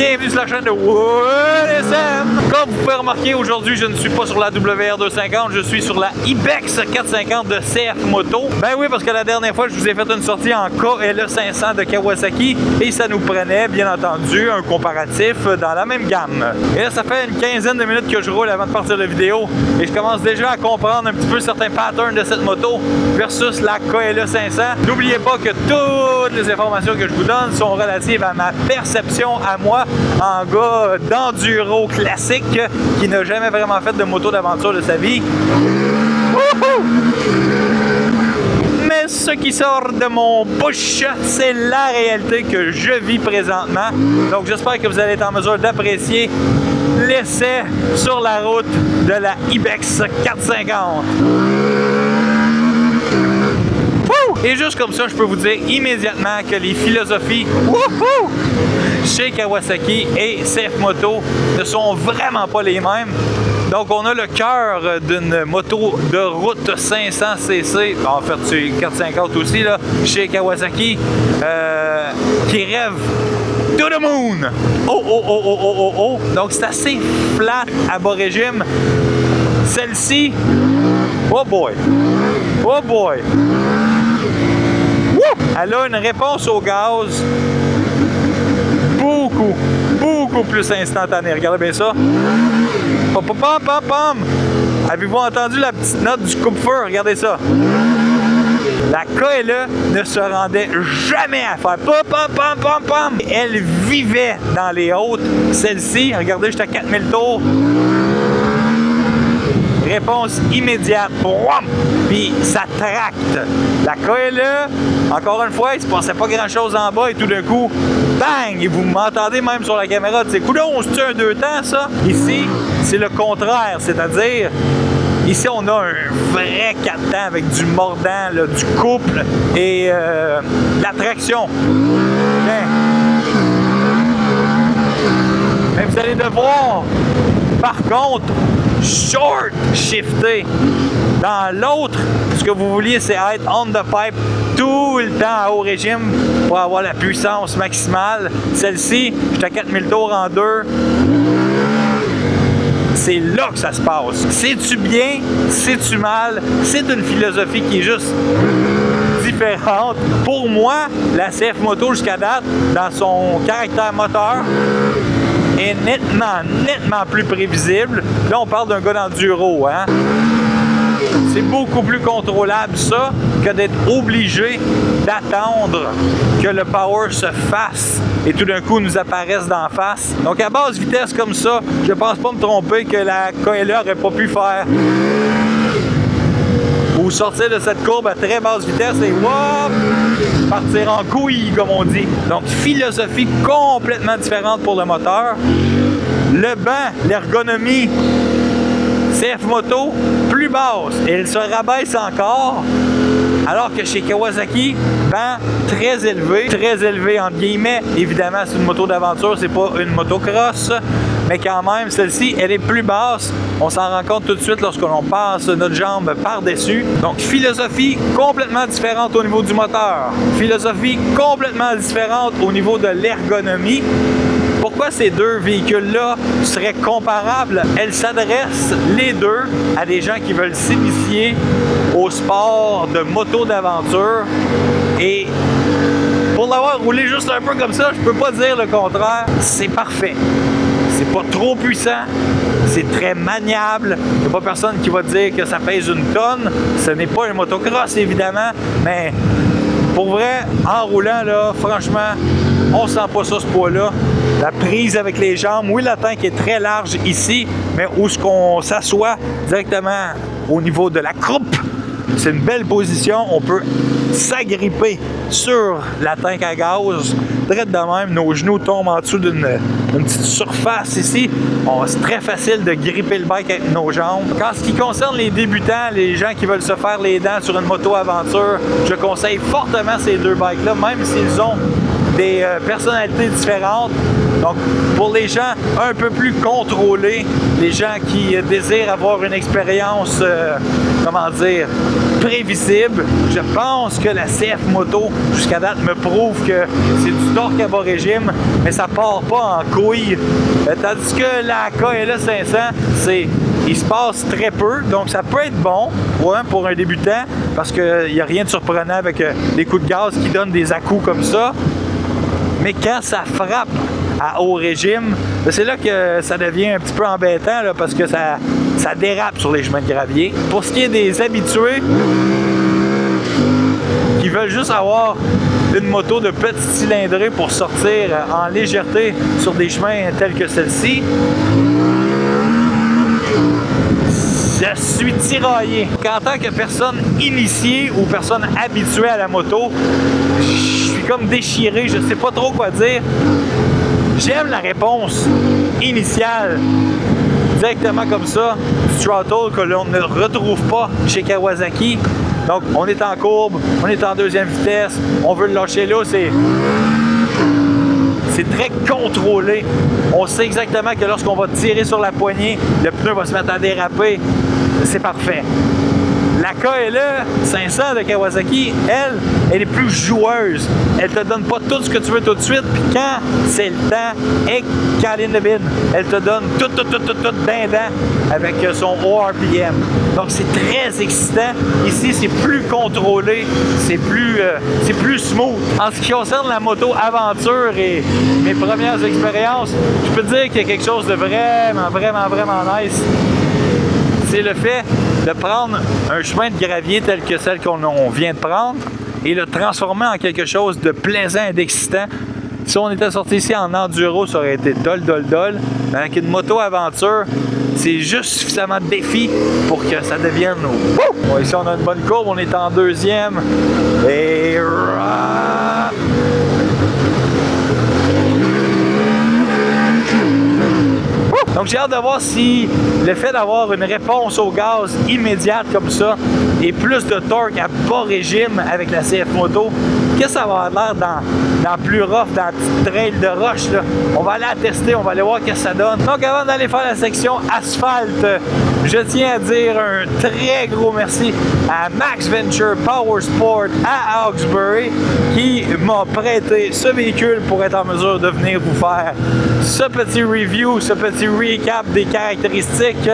Bienvenue sur la chaîne de WSM. Comme vous pouvez remarquer, aujourd'hui je ne suis pas sur la WR250, je suis sur la Ibex 450 de CF Moto. Ben oui, parce que la dernière fois je vous ai fait une sortie en KLE 500 de Kawasaki et ça nous prenait bien entendu un comparatif dans la même gamme. Et là ça fait une quinzaine de minutes que je roule avant de partir la vidéo et je commence déjà à comprendre un petit peu certains patterns de cette moto versus la KLE 500. N'oubliez pas que toutes les informations que je vous donne sont relatives à ma perception à moi en gars d'enduro classique qui n'a jamais vraiment fait de moto d'aventure de sa vie. Mais ce qui sort de mon bouche, c'est la réalité que je vis présentement. Donc j'espère que vous allez être en mesure d'apprécier l'essai sur la route de la Ibex 450. Et juste comme ça, je peux vous dire immédiatement que les philosophies chez Kawasaki et CF Moto ne sont vraiment pas les mêmes. Donc on a le cœur d'une moto de route 500cc, en fait c'est 450 aussi là, chez Kawasaki, qui rêve to the moon. Donc c'est assez flat à bas régime. Celle-ci, oh boy. Elle a une réponse au gaz beaucoup plus instantanée. Regardez bien ça. Pom, pom, pom, pom, pom. Avez-vous entendu la petite note du coupe-feu? Regardez ça. La KLE ne se rendait jamais à faire pom, pom, pom, pom, pom. Elle vivait dans les hautes. Celle-ci, regardez, j'étais à 4000 tours. Réponse immédiate. Puis ça tracte. La KLE, encore une fois, il se passait pas grand chose en bas et tout d'un coup, bang! Et vous m'entendez même sur la caméra, c'est coudonc, c'est un 2 temps ça? Ici, c'est le contraire, c'est-à-dire, ici on a un vrai 4 temps avec du mordant, là, du couple et de la traction. Mais vous allez devoir, par contre, short shifter. Dans l'autre, ce que vous vouliez, c'est être on the pipe tout le temps à haut régime pour avoir la puissance maximale. Celle-ci, j'étais à 4000 tours en 2. C'est là que ça se passe. C'est-tu bien? C'est-tu mal? C'est une philosophie qui est juste différente. Pour moi, la CF Moto jusqu'à date, dans son caractère moteur, est nettement plus prévisible. Là, on parle d'un gars d'enduro, hein? C'est beaucoup plus contrôlable, ça, que d'être obligé d'attendre que le power se fasse et tout d'un coup nous apparaisse d'en face. Donc, à basse vitesse comme ça, je pense pas me tromper que la KLE n'aurait pas pu faire ou sortir de cette courbe à très basse vitesse et whoop, partir en couille, comme on dit. Donc, philosophie complètement différente pour le moteur. Le banc, l'ergonomie, CF Moto, plus basse. Et elle se rabaisse encore. Alors que chez Kawasaki, banc très élevé entre guillemets. Évidemment, c'est une moto d'aventure, c'est pas une motocross. Mais quand même, celle-ci, elle est plus basse. On s'en rend compte tout de suite lorsque l'on passe notre jambe par-dessus. Donc, philosophie complètement différente au niveau du moteur. Philosophie complètement différente au niveau de l'ergonomie. Pourquoi ces deux véhicules-là seraient comparables? Elles s'adressent, les deux, à des gens qui veulent s'initier au sport de moto d'aventure. Et pour l'avoir roulé juste un peu comme ça, je peux pas dire le contraire. C'est parfait. C'est pas trop puissant, c'est très maniable. Il n'y a pas personne qui va dire que ça pèse une tonne. Ce n'est pas un motocross, évidemment, mais pour vrai, en roulant, là, franchement, on sent pas ça, ce poids-là. La prise avec les jambes, oui, la tank est très large ici, mais où est-ce qu'on s'assoit directement au niveau de la croupe, c'est une belle position. On peut s'agripper sur la tank à gaz. Direct de même, nos genoux tombent en dessous d'une petite surface ici. C'est très facile de gripper le bike avec nos jambes. En ce qui concerne les débutants, les gens qui veulent se faire les dents sur une moto aventure, je conseille fortement ces deux bikes-là, même s'ils ont des personnalités différentes. Donc, pour les gens un peu plus contrôlés, les gens qui désirent avoir une expérience, comment dire, prévisible, je pense que la CF Moto, jusqu'à date, me prouve que c'est du torque à bas régime, mais ça part pas en couille. Tandis que la KLE 500, il se passe très peu, donc ça peut être bon pour un débutant, parce qu'il n'y a rien de surprenant avec les coups de gaz qui donnent des à-coups comme ça. Mais quand ça frappe à haut régime, c'est là que ça devient un petit peu embêtant, là, parce que ça dérape sur les chemins de gravier. Pour ce qui est des habitués qui veulent juste avoir une moto de petite cylindrée pour sortir en légèreté sur des chemins tels que celle-ci, je suis tiraillé. En tant que personne initiée ou personne habituée à la moto, je suis comme déchiré, je sais pas trop quoi dire. J'aime la réponse initiale, directement comme ça, du throttle que l'on ne retrouve pas chez Kawasaki. Donc, on est en courbe, on est en deuxième vitesse, on veut le lâcher là, c'est très contrôlé. On sait exactement que lorsqu'on va tirer sur la poignée, le pneu va se mettre à déraper. C'est parfait. La KLE 500 de Kawasaki, elle est plus joueuse. Elle te donne pas tout ce que tu veux tout de suite, puis quand c'est le temps, et Caline de bin, elle te donne tout d'un avec son ORPM. Donc c'est très excitant. Ici, c'est plus contrôlé, c'est plus smooth. En ce qui concerne la moto aventure et mes premières expériences, je peux te dire qu'il y a quelque chose de vraiment nice. C'est le fait de prendre un chemin de gravier tel que celle qu'on vient de prendre et le transformer en quelque chose de plaisant et d'excitant. Si on était sorti ici en enduro, ça aurait été dol. Mais avec une moto aventure, c'est juste suffisamment de défi pour que ça devienne... Bon, ici, on a une bonne courbe, on est en deuxième. Et... Donc j'ai hâte de voir si le fait d'avoir une réponse au gaz immédiate comme ça et plus de torque à bas régime avec la CF Moto, qu'est-ce que ça va avoir l'air dans plus rough, dans la petite trail de roche là. On va aller la tester, on va aller voir ce que ça donne. Donc avant d'aller faire la section asphalte, je tiens à dire un très gros merci à Max Venture Power Sport à Hawkesbury qui m'a prêté ce véhicule pour être en mesure de venir vous faire ce petit review, ce petit recap des caractéristiques.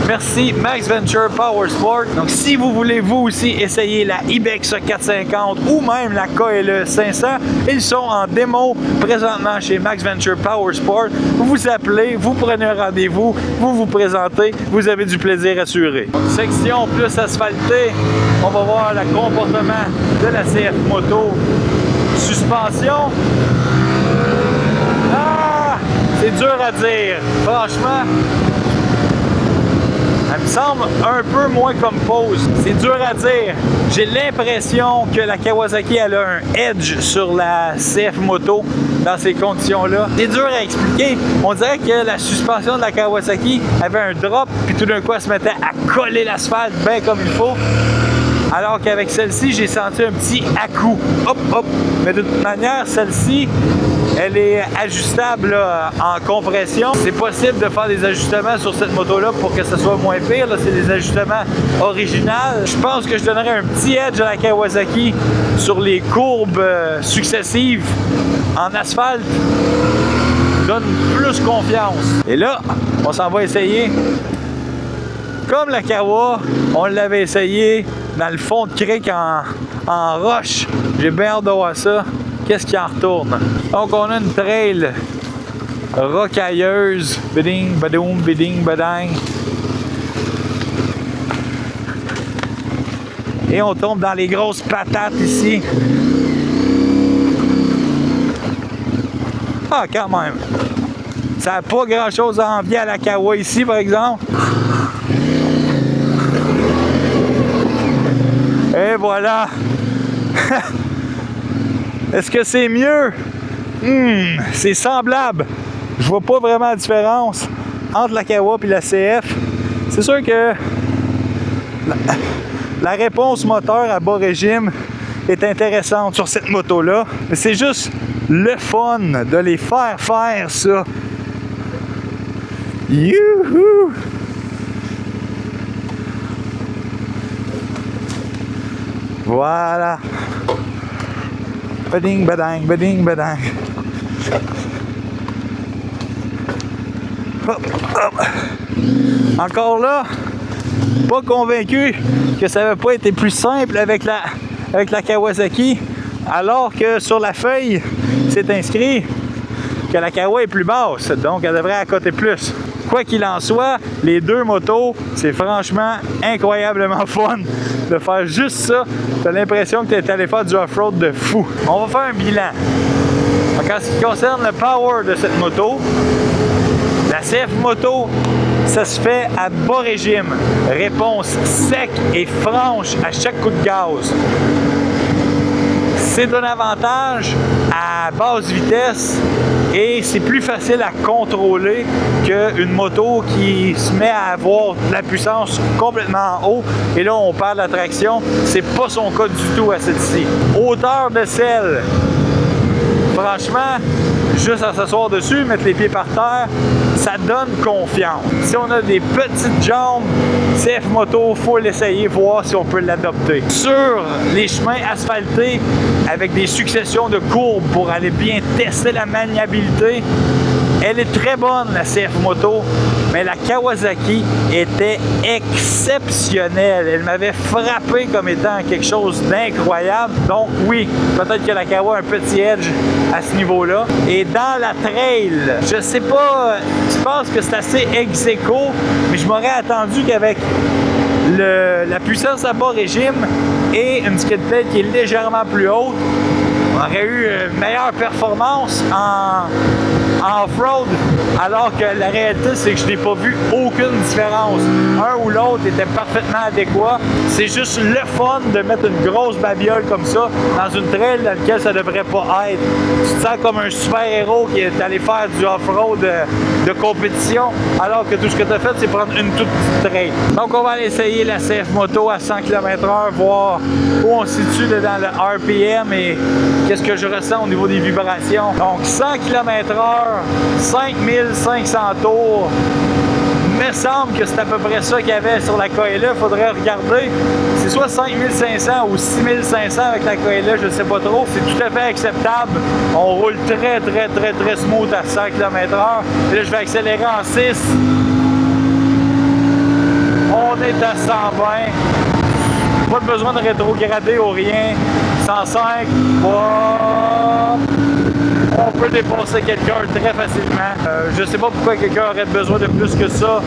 Merci Max Venture Power Sport. Donc si vous voulez vous aussi essayer la Ibex 450 ou même la KLE 500, ils sont en démo présentement chez Max Venture Power Sport. Vous appelez, vous prenez un rendez-vous, vous vous présentez, vous avez du plaisir assuré. Donc, section plus asphaltée, on va voir le comportement de la CF Moto. Suspension. C'est dur à dire. Franchement, elle me semble un peu moins comme pose. C'est dur à dire. J'ai l'impression que la Kawasaki elle a un edge sur la CF Moto dans ces conditions-là. C'est dur à expliquer. On dirait que la suspension de la Kawasaki avait un drop, puis tout d'un coup, elle se mettait à coller l'asphalte bien comme il faut. Alors qu'avec celle-ci, j'ai senti un petit à-coup. Hop. Mais de toute manière, celle-ci, elle est ajustable là, en compression. C'est possible de faire des ajustements sur cette moto-là pour que ce soit moins pire. C'est des ajustements originaux. Je pense que je donnerais un petit edge à la Kawasaki sur les courbes successives en asphalte. Donne plus confiance. Et là, on s'en va essayer. Comme la Kawa, on l'avait essayé dans le fond de crique en roche. J'ai bien hâte de voir ça. Qu'est-ce qui en retourne? Donc, on a une trail rocailleuse. Biding, badoum, biding, badang. Et on tombe dans les grosses patates ici. Ah, quand même. Ça n'a pas grand-chose à envier à la Kawa ici, par exemple. Et voilà. Est-ce que c'est mieux? C'est semblable. Je vois pas vraiment la différence entre la Kawa et la CF. C'est sûr que la réponse moteur à bas régime est intéressante sur cette moto-là. Mais c'est juste le fun de les faire ça. Youhou! Voilà. Bading, badang, bading, badang. Hop, hop. Encore là, pas convaincu que ça n'avait pas été plus simple avec la Kawasaki, alors que sur la feuille, c'est inscrit que la Kawa est plus basse, donc elle devrait accoter plus. Quoi qu'il en soit, les deux motos, c'est franchement incroyablement fun de faire juste ça. T'as l'impression que tu es allé faire du off-road de fou. On va faire un bilan. Donc, en ce qui concerne le power de cette moto, la CF Moto, ça se fait à bas régime. Réponse sec et franche à chaque coup de gaz. C'est un avantage à basse vitesse et c'est plus facile à contrôler qu'une moto qui se met à avoir de la puissance complètement en haut et là on perd la traction. C'est pas son cas du tout à celle-ci. Hauteur de selle, franchement, juste à s'asseoir dessus, mettre les pieds par terre, ça donne confiance. Si on a des petites jambes, CF Moto, il faut l'essayer, voir si on peut l'adopter. Sur les chemins asphaltés, avec des successions de courbes pour aller bien tester la maniabilité, elle est très bonne, la CF Moto, mais la Kawasaki était exceptionnelle. Elle m'avait frappé comme étant quelque chose d'incroyable. Donc oui, peut-être que la Kawa a un petit edge à ce niveau-là. Et dans la trail, je sais pas, je pense que c'est assez ex-aequo, mais je m'aurais attendu qu'avec la puissance à bas régime et une skid plate qui est légèrement plus haute, on aurait eu une meilleure performance en off-road, alors que la réalité, c'est que je n'ai pas vu aucune différence. Un ou l'autre était parfaitement adéquat. C'est juste le fun de mettre une grosse babiole comme ça dans une trail dans laquelle ça devrait pas être. Tu te sens comme un super-héros qui est allé faire du off-road de compétition, alors que tout ce que tu as fait, c'est prendre une toute petite trail. Donc, on va aller essayer la CF Moto à 100 km/h, voir où on se situe dans le RPM et qu'est-ce que je ressens au niveau des vibrations. Donc, 100 km/h, 5500 tours. Il me semble que c'est à peu près ça qu'il y avait sur la KLE. Il faudrait regarder. C'est soit 5500 ou 6500 avec la KLE, je ne sais pas trop. C'est tout à fait acceptable. On roule très smooth à 100 km/h. Et là, je vais accélérer en 6. On est à 120. Pas de besoin de rétrograder ou rien. 105. On peut dépasser quelqu'un très facilement. Je ne sais pas pourquoi quelqu'un aurait besoin de plus que ça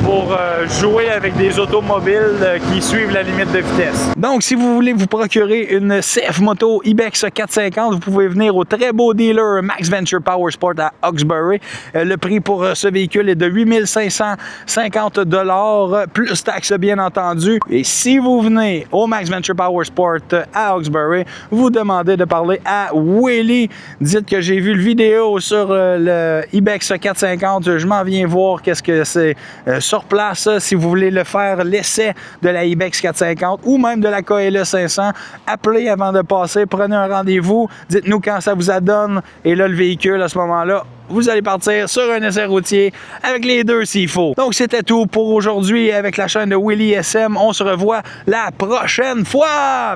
pour jouer avec des automobiles qui suivent la limite de vitesse. Donc, si vous voulez vous procurer une CF Moto Ibex 450, vous pouvez venir au très beau dealer Max Venture Power Sport à Hawkesbury. Le prix pour ce véhicule est de 8550 $, plus taxes bien entendu. Et si vous venez au Max Venture Power Sport à Hawkesbury, vous demandez de parler à Willy. Dites que j'ai vu le vidéo sur le Ibex 450. Je m'en viens voir qu'est-ce que c'est sur place. Si vous voulez le faire, l'essai de la Ibex 450 ou même de la KLE 500, appelez avant de passer, prenez un rendez-vous, dites-nous quand ça vous adonne et là le véhicule à ce moment-là, vous allez partir sur un essai routier avec les deux s'il faut. Donc c'était tout pour aujourd'hui avec la chaîne de Willy SM. On se revoit la prochaine fois.